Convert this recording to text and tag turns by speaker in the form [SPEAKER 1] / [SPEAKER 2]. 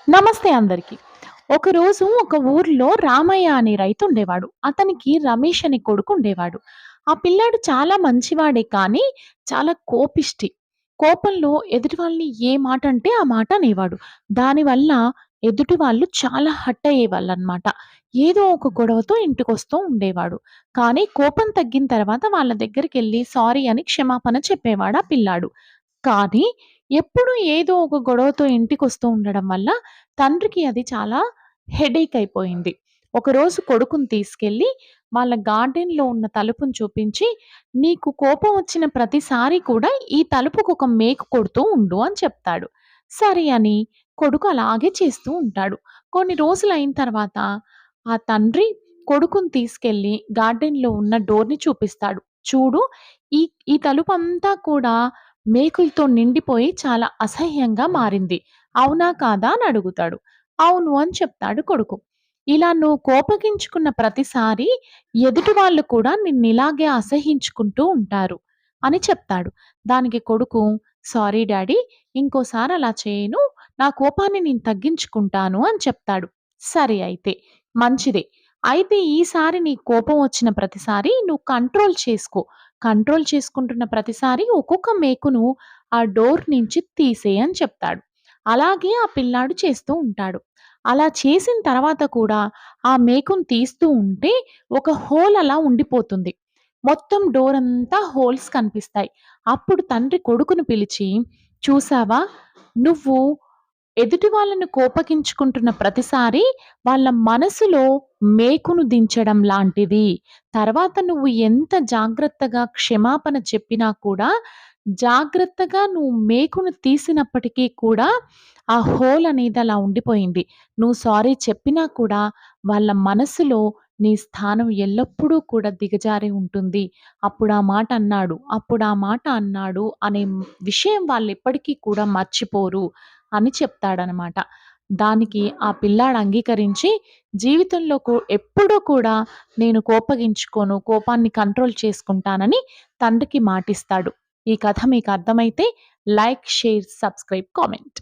[SPEAKER 1] నమస్తే అందరికి. ఒకరోజు ఒక ఊర్లో రామయ్య అనే రైతు ఉండేవాడు. అతనికి రమేష్ అనే కొడుకు ఉండేవాడు. ఆ పిల్లాడు చాలా మంచివాడే కానీ చాలా కోపిష్టి. కోపంలో ఎదుటి వాళ్ళని ఏ మాట అంటే ఆ మాట అనేవాడు. దానివల్ల ఎదుటి వాళ్ళు చాలా హర్ట్ అయ్యేవాళ్ళనమాట. ఏదో ఒక గొడవతో ఇంటికొస్తూ ఉండేవాడు. కానీ కోపం తగ్గిన తర్వాత వాళ్ళ దగ్గరికెళ్ళి సారీ అని క్షమాపణ చెప్పేవాడు ఆ పిల్లాడు. కానీ ఎప్పుడు ఏదో ఒక గొడవతో ఇంటికొస్తూ ఉండడం వల్ల తండ్రికి అది చాలా హెడేక్ అయిపోయింది. ఒకరోజు కొడుకుని తీసుకెళ్ళి వాళ్ళ గార్డెన్‌లో ఉన్న తలుపుని చూపించి, "నీకు కోపం వచ్చిన ప్రతిసారి కూడా ఈ తలుపుకొక మేకు కొడుతూ ఉండు" అని చెప్తాడు. సరే అని కొడుకు అలాగే చేస్తూ ఉంటాడు. కొన్ని రోజులయిన తర్వాత ఆ తండ్రి కొడుకుని తీసుకెళ్ళి గార్డెన్‌లో ఉన్న డోర్‌ని చూపిస్తాడు. "చూడు ఈ ఈ తలుపంతా కూడా మేకులతో నిండిపోయి చాలా అసహ్యంగా మారింది. అవునా కాదా అని అడుగుతాడు. అవును అని చెప్తాడు కొడుకు. ఇలా నువ్వు కోపగించుకున్న ప్రతిసారి ఎదుటి వాళ్ళు కూడా నిన్నిలాగే అసహ్యించుకుంటూ ఉంటారు అని చెప్తాడు. దానికి కొడుకు సారీ డాడీ ఇంకోసారి అలా చేయను. నా కోపాన్ని నేను తగ్గించుకుంటాను అని చెప్తాడు. సరే అయితే మంచిదే. అయితే ఈసారి నీ కోపం వచ్చిన ప్రతిసారి నువ్వు కంట్రోల్ చేసుకో. కంట్రోల్ చేసుకుంటున్న ప్రతిసారి ఒక్కొక్క మేకును ఆ డోర్ నుంచి తీసేయి అని చెప్తాడు. అలాగే ఆ పిల్లాడు చేస్తూ ఉంటాడు. అలా చేసిన తర్వాత కూడా ఆ మేకుని తీస్తూ ఉంటే ఒక హోల్ అలా ఉండిపోతుంది. మొత్తం డోర్ అంతా హోల్స్ కనిపిస్తాయి. అప్పుడు తండ్రి కొడుకును పిలిచి, "చూసావా? నువ్వు ఎదుటి వాళ్ళని కోపగించుకుంటున్న ప్రతిసారి వాళ్ళ మనసులో మేకును దించడం లాంటిది. తర్వాత నువ్వు ఎంత జాగ్రత్తగా క్షమాపణ చెప్పినా కూడా, జాగ్రత్తగా నువ్వు మేకును తీసినప్పటికీ కూడా ఆ హోల్ అనేది అలా ఉండిపోయింది. నువ్వు సారీ చెప్పినా కూడా వాళ్ళ మనసులో నీ స్థానం ఎల్లప్పుడూ కూడా దిగజారి ఉంటుంది. అప్పుడు ఆ మాట అన్నాడు, అప్పుడు ఆ మాట అన్నాడు అనే విషయం వాళ్ళెప్పటికీ కూడా మర్చిపోరు" అని చెప్తాడనమాట. దానికి ఆ పిల్లాడు అంగీకరించి జీవితంలో ఎప్పుడూ కూడా నేను కోపగించుకోను, కోపాన్ని కంట్రోల్ చేసుకుంటానని తండ్రికి మాటిస్తాడు. ఈ కథ మీకు అర్థమైతే లైక్, షేర్, సబ్స్క్రైబ్, కామెంట్.